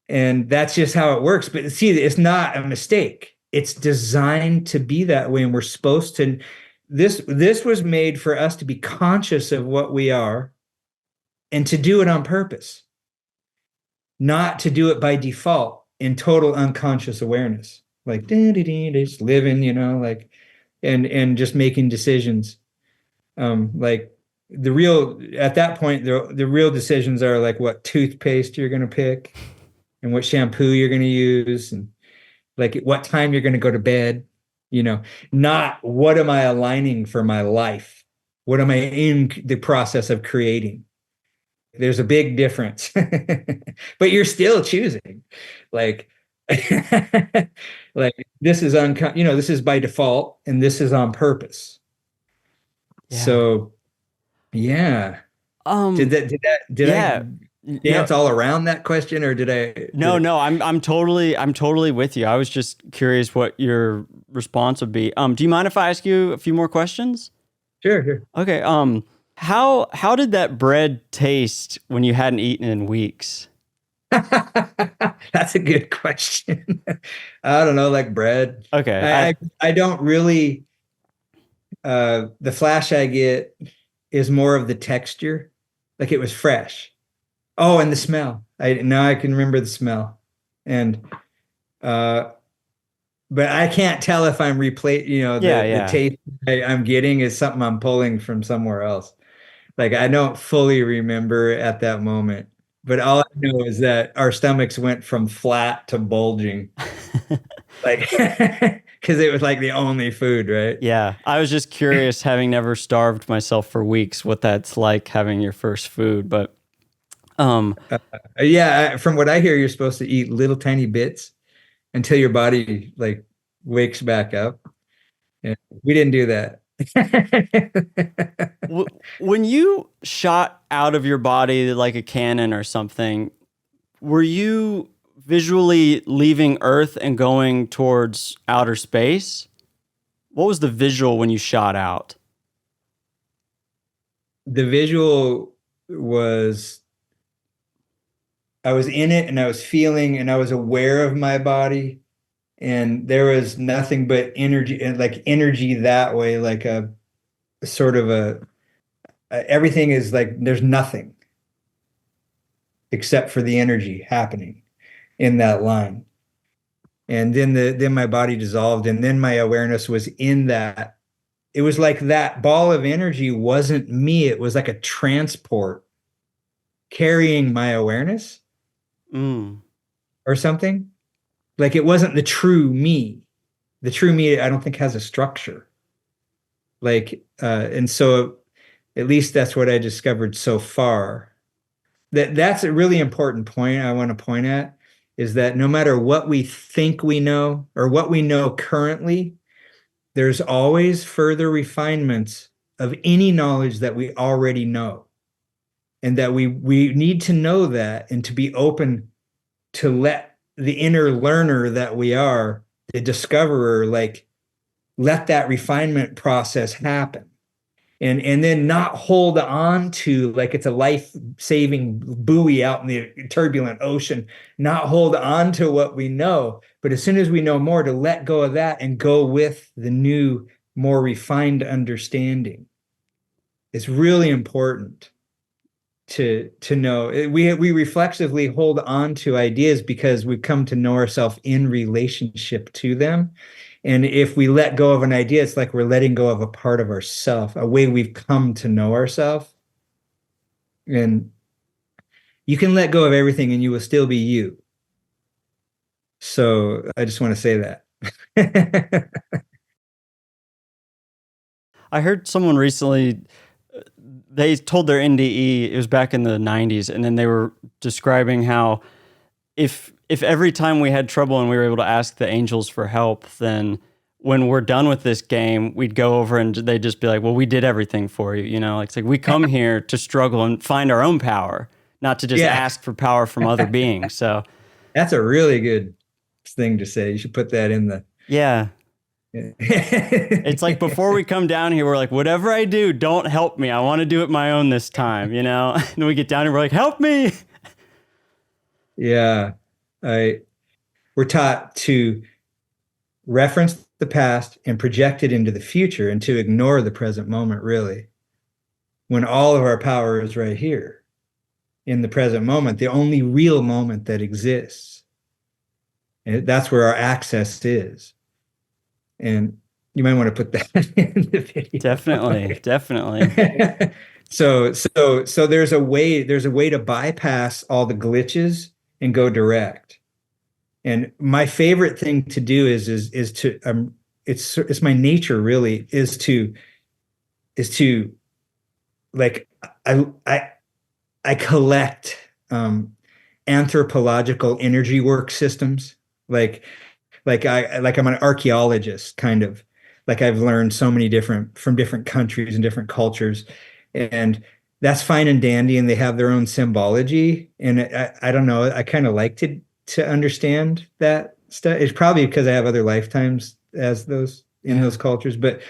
that's just how it works. But see, it's not a mistake. It's designed to be that way. And we're supposed to, this was made for us to be conscious of what we are and to do it on purpose, not to do it by default in total unconscious awareness, like just living, like, and just making decisions. Like at that point, the real decisions are like what toothpaste you're going to pick and what shampoo you're going to use and like what time you're going to go to bed, not what am I aligning for my life? What am I in the process of creating? There's a big difference, but you're still choosing. Like, like this is this is by default, and this is on purpose. Yeah. So, yeah. Did yeah. I dance all around that question, or did I? No. I'm totally with you. I was just curious what your response would be. Do you mind if I ask you a few more questions? Sure. Okay. How did that bread taste when you hadn't eaten in weeks? That's a good question. I don't know, like bread. Okay. I don't really. The flash I get is more of the texture, like it was fresh. Oh, and the smell. Now I can remember the smell, and but I can't tell if I'm the taste I'm getting is something I'm pulling from somewhere else. Like I don't fully remember at that moment, but all I know is that our stomachs went from flat to bulging, like because it was like the only food, right? Yeah, I was just curious, having never starved myself for weeks, what that's like having your first food. But yeah, from what I hear, you're supposed to eat little tiny bits until your body like wakes back up. And we didn't do that. when you shot out of your body like a cannon or something, were you visually leaving Earth and going towards outer space? What was the visual when you shot out? The visual was I was in it and I was feeling and I was aware of my body, and there was nothing but energy, and like energy that way, like a sort of everything is like there's nothing except for the energy happening in that line. And then my body dissolved, and then my awareness was in that. It was like that ball of energy wasn't me. It was like a transport carrying my awareness or something. Like it wasn't the true me. The true me, I don't think has a structure. Like, and so at least that's what I discovered so far. That's a really important point I want to point at, is that no matter what we think we know or what we know currently, there's always further refinements of any knowledge that we already know. And that we need to know that and to be open to let the inner learner that we are, the discoverer, like let that refinement process happen. And then not hold on to like it's a life-saving buoy out in the turbulent ocean, not hold on to what we know, but as soon as we know more, to let go of that and go with the new, more refined understanding. It's really important to know. We reflexively hold on to ideas because we've come to know ourselves in relationship to them. And if we let go of an idea, it's like we're letting go of a part of ourself, a way we've come to know ourselves. And you can let go of everything and you will still be you. So I just want to say that. I heard someone recently, they told their NDE, it was back in the 90s, and then they were describing how if every time we had trouble and we were able to ask the angels for help, then when we're done with this game, we'd go over and they'd just be like, well, we did everything for you. It's like we come here to struggle and find our own power, not to just ask for power from other beings. So that's a really good thing to say. You should put that in the... Yeah. It's like before we come down here, we're like, whatever I do, don't help me. I want to do it my own this time, you know? And then we get down here, we're like, help me. Yeah. We're taught to reference the past and project it into the future and to ignore the present moment, really, when all of our power is right here in the present moment, the only real moment that exists. And that's where our access is. And you might want to put that in the video. Definitely, definitely. So there's a way to bypass all the glitches and go direct. And my favorite thing to do is to it's my nature, really, is to like I collect anthropological energy work systems, I'm an archaeologist, kind of. Like, I've learned so many from different countries and different cultures, and that's fine and dandy, and they have their own symbology. And I don't know, I kind of like to understand that stuff. It's probably because I have other lifetimes as those in those cultures, but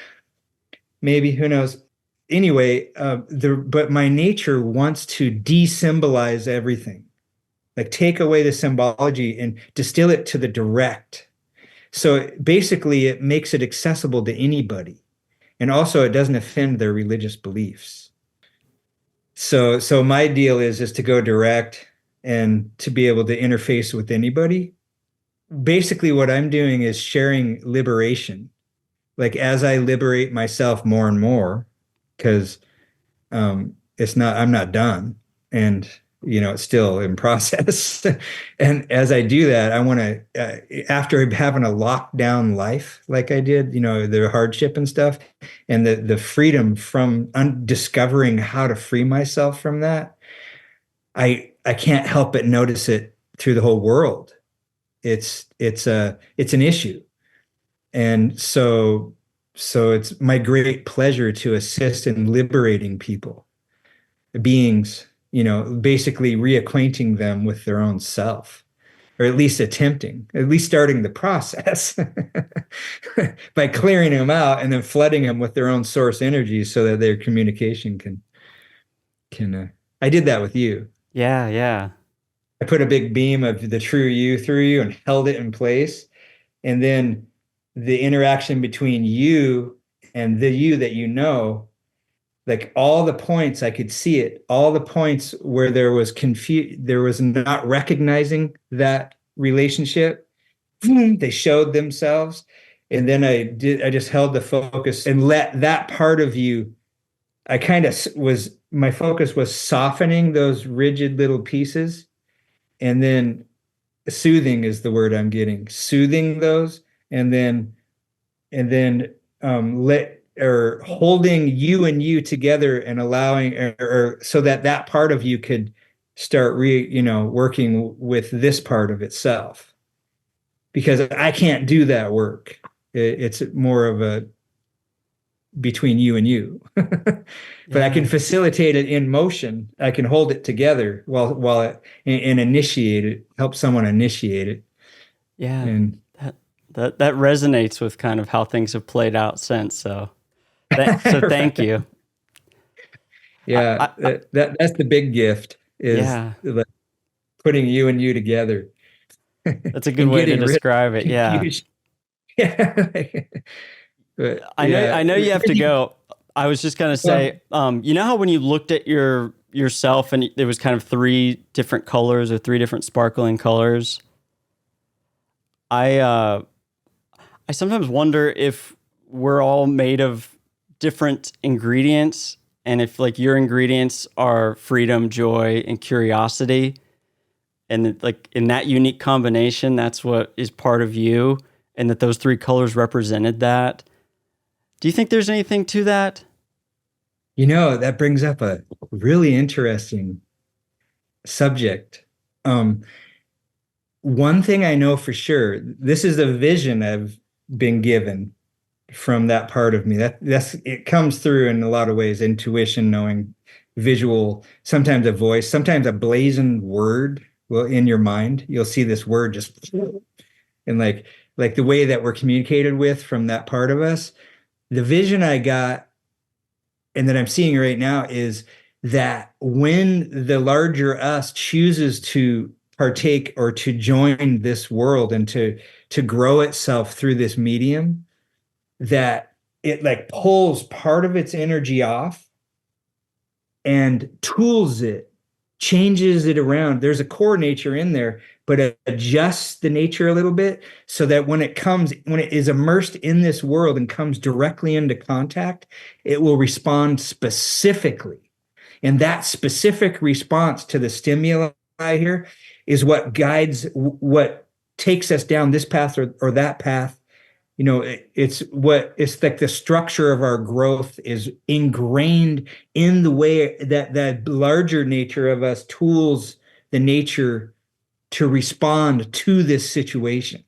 maybe, who knows. Anyway, but my nature wants to de-symbolize everything, like take away the symbology and distill it to the direct. So basically, it makes it accessible to anybody, and also it doesn't offend their religious beliefs. So my deal is to go direct and to be able to interface with anybody. Basically, what I'm doing is sharing liberation. Like, as I liberate myself more and more, because I'm not done, and it's still in process. And as I do that, I want to, after having a lockdown life like I did, the hardship and stuff, and the freedom from discovering how to free myself from that, I can't help but notice it through the whole world. It's an issue. And so it's my great pleasure to assist in liberating people, beings, basically reacquainting them with their own self, or at least starting the process by clearing them out and then flooding them with their own source energies so that their communication can I did that with you. Yeah. I put a big beam of the true you through you and held it in place. And then the interaction between you and the you that like all the points, I could see it, all the points where there was not recognizing that relationship, they showed themselves. And then I just held the focus and let that part of you, my focus was softening those rigid little pieces, and then soothing is the word I'm getting, soothing those, and then holding you and you together and allowing, or so that part of you could start working with this part of itself, because I can't do that work. It's more of a between you and you. But I can facilitate it in motion. I can hold it together while and initiate it, help someone initiate it. Yeah. And that resonates with kind of how things have played out since. So thank you. Yeah, that's the big gift, is like putting you and you together. That's a good way to describe it. Yeah. But, I know you have to go. I was just gonna say, you know how when you looked at yourself and there was kind of 3 different colors or 3 different sparkling colors? I sometimes wonder if we're all made of different ingredients, and if like your ingredients are freedom, joy, and curiosity, and like in that unique combination, that's what is part of you, and that those 3 colors represented that. Do you think there's anything to that? That brings up a really interesting subject. One thing I know for sure, this is a vision I've been given from that part of me. It comes through in a lot of ways: intuition, knowing, visual, sometimes a voice, sometimes a blazoned word. Well, in your mind, you'll see this word just, and like like the way that we're communicated with from that part of us. The vision I got and that I'm seeing right now is that when the larger us chooses to partake or to join this world and to grow itself through this medium, that it like pulls part of its energy off and tools it, changes it around. There's a core nature in there, but it adjusts the nature a little bit so that when it is immersed in this world and comes directly into contact, it will respond specifically. And that specific response to the stimuli here is what guides, what takes us down this path or that path. It's like the structure of our growth is ingrained in the way that that larger nature of us tools the nature to respond to this situation.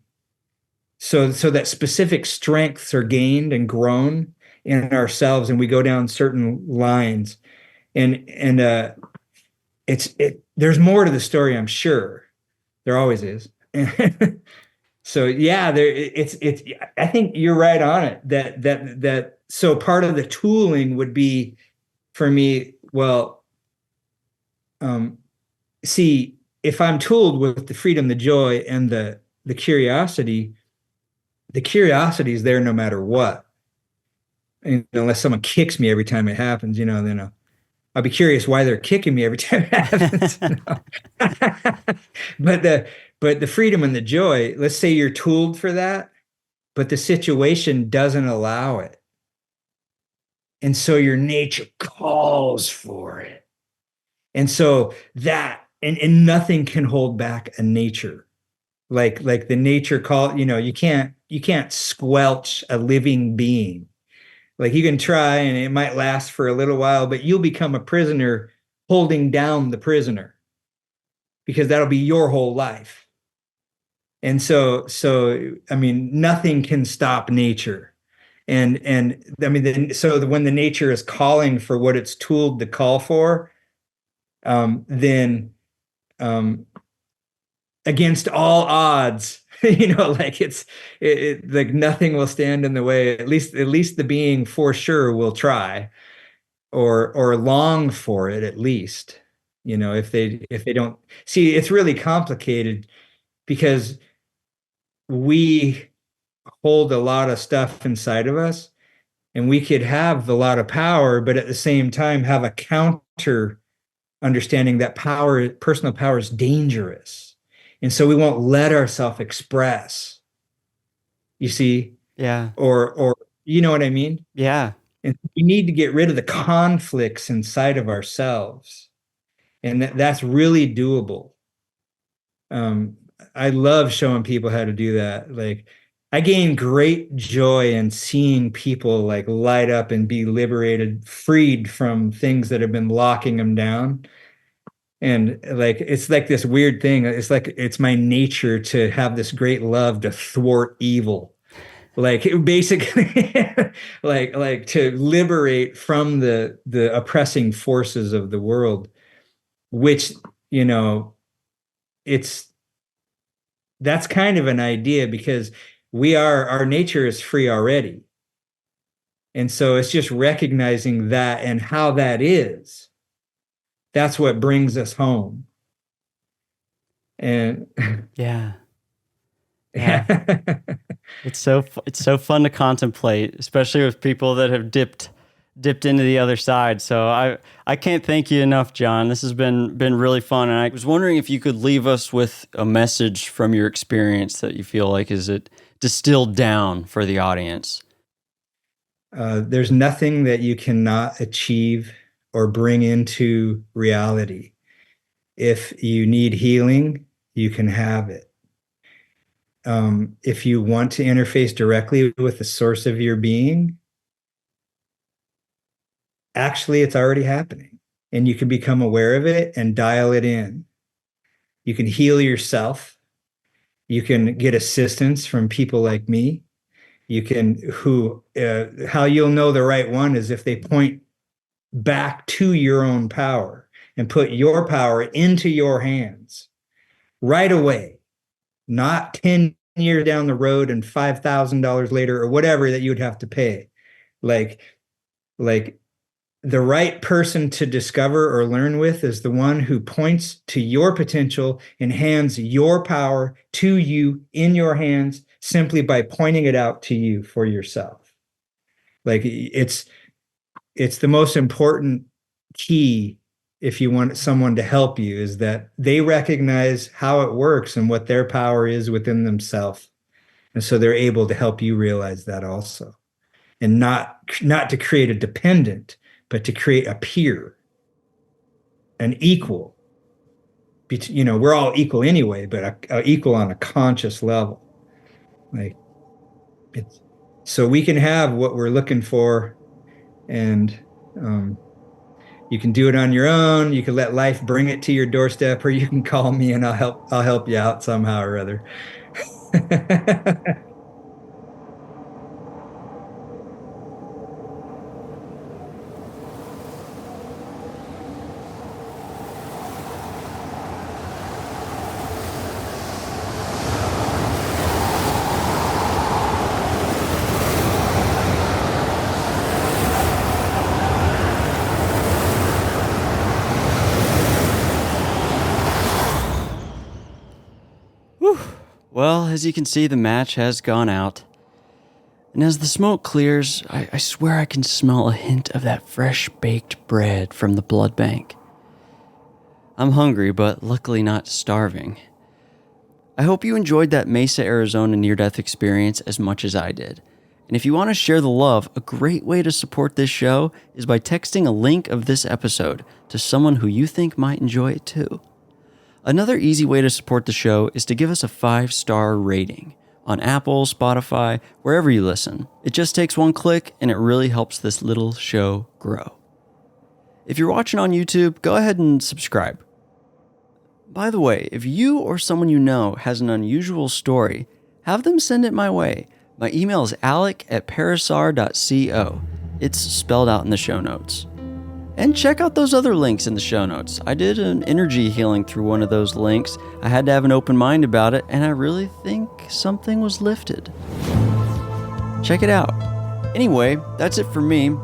So that specific strengths are gained and grown in ourselves, and we go down certain lines. And there's more to the story, I'm sure. There always is. So yeah, I think you're right on it. That so part of the tooling would be for me, well, see, if I'm tooled with the freedom, the joy, and the curiosity is there no matter what. And unless someone kicks me every time it happens, then I'll be curious why they're kicking me every time it happens. But the freedom and the joy, let's say you're tooled for that, but the situation doesn't allow it. And so your nature calls for it. And so and nothing can hold back a nature. Like the nature call, you can't squelch a living being. Like you can try and it might last for a little while, but you'll become a prisoner holding down the prisoner because that'll be your whole life. And so I mean, nothing can stop nature. And I mean, when the nature is calling for what it's tooled to call for, then against all odds, like like nothing will stand in the way. At least the being for sure will try, or long for it at least. If they don't see, it's really complicated because we hold a lot of stuff inside of us, and we could have a lot of power, but at the same time have a counter understanding that personal power is dangerous. And so we won't let ourselves express, you see? Yeah. Or you know what I mean? Yeah. And we need to get rid of the conflicts inside of ourselves. And that's really doable. I love showing people how to do that. Like I gain great joy in seeing people like light up and be liberated, freed from things that have been locking them down. And like it's like this weird thing. It's like it's my nature to have this great love to thwart evil. Like basically like to liberate from the oppressing forces of the world, which, that's kind of an idea because our nature is free already. And so it's just recognizing that and how that is. That's what brings us home. And Yeah. It's so fun to contemplate, especially with people that have dipped into the other side. So I can't thank you enough, John. This has been really fun, and I was wondering if you could leave us with a message from your experience that you feel like is it distilled down for the audience. There's nothing that you cannot achieve or bring into reality. If you need healing, you can have it. If you want to interface directly with the source of your being, actually, it's already happening, and you can become aware of it and dial it in. You can heal yourself. You can get assistance from people like me. You can, how you'll know the right one is if they point back to your own power and put your power into your hands right away, not 10 years down the road and $5,000 later or whatever that you would have to pay. Like the right person to discover or learn with is the one who points to your potential and hands your power to you in your hands simply by pointing it out to you for yourself. Like it's the most important key if you want someone to help you, is that they recognize how it works and what their power is within themselves. And so they're able to help you realize that also. And not to create a dependent, but to create a peer, an equal. You know, we're all equal anyway, but a equal on a conscious level. Like it's, so we can have what we're looking for, and you can do it on your own. You can let life bring it to your doorstep, or you can call me and I'll help you out somehow or other. Well, as you can see, the match has gone out. And as the smoke clears, I swear I can smell a hint of that fresh baked bread from the blood bank. I'm hungry, but luckily not starving. I hope you enjoyed that Mesa, Arizona near-death experience as much as I did. And if you want to share the love, a great way to support this show is by texting a link of this episode to someone who you think might enjoy it too. Another easy way to support the show is to give us a 5-star rating on Apple, Spotify, wherever you listen. It just takes one click and it really helps this little show grow. If you're watching on YouTube, go ahead and subscribe. By the way, if you or someone you know has an unusual story, have them send it my way. My email is alec@parasaur.co. It's spelled out in the show notes. And check out those other links in the show notes. I did an energy healing through one of those links. I had to have an open mind about it, and I really think something was lifted. Check it out. Anyway, that's it for me.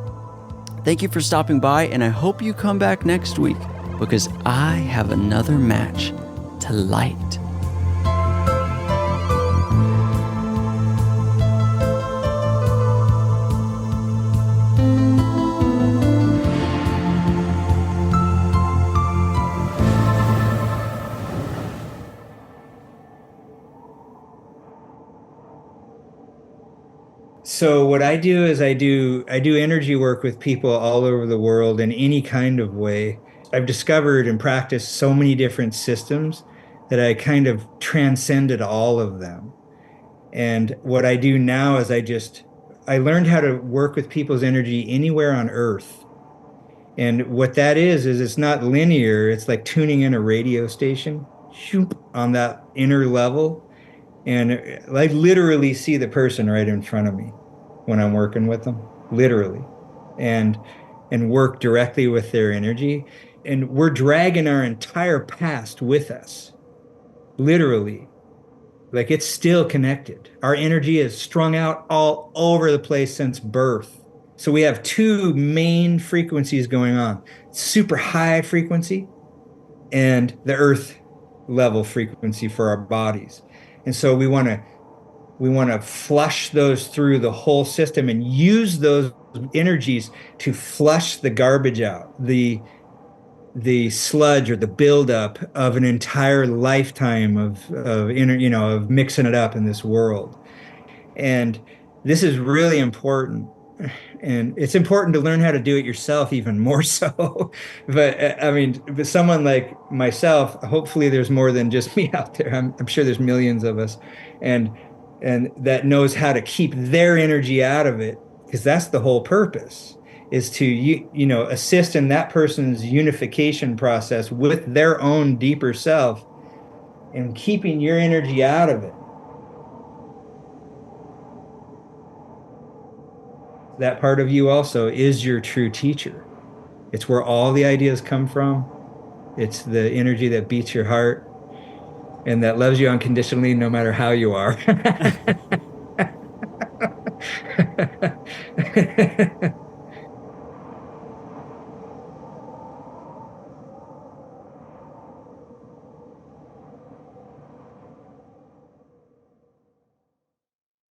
Thank you for stopping by, and I hope you come back next week, because I have another match to light. So what I do is I do energy work with people all over the world in any kind of way. I've discovered and practiced so many different systems that I kind of transcended all of them. And what I do now is I learned how to work with people's energy anywhere on Earth. And what that is it's not linear. It's like tuning in a radio station on that inner level. And I literally see the person right in front of me when I'm working with them, literally, and work directly with their energy. And we're dragging our entire past with us, literally. Like it's still connected. Our energy is strung out all over the place since birth. So we have two main frequencies going on: super high frequency and the earth level frequency for our bodies. And so we want to flush those through the whole system and use those energies to flush the garbage out, the sludge or the buildup of an entire lifetime of mixing it up in this world. And this is really important. And it's important to learn how to do it yourself even more so. But I mean, but someone like myself, hopefully there's more than just me out there. I'm sure there's millions of us, and that knows how to keep their energy out of it, because that's the whole purpose, is to assist in that person's unification process with their own deeper self and keeping your energy out of it. That part of you also is your true teacher. It's where all the ideas come from. It's the energy that beats your heart. and that loves you unconditionally no matter how you are.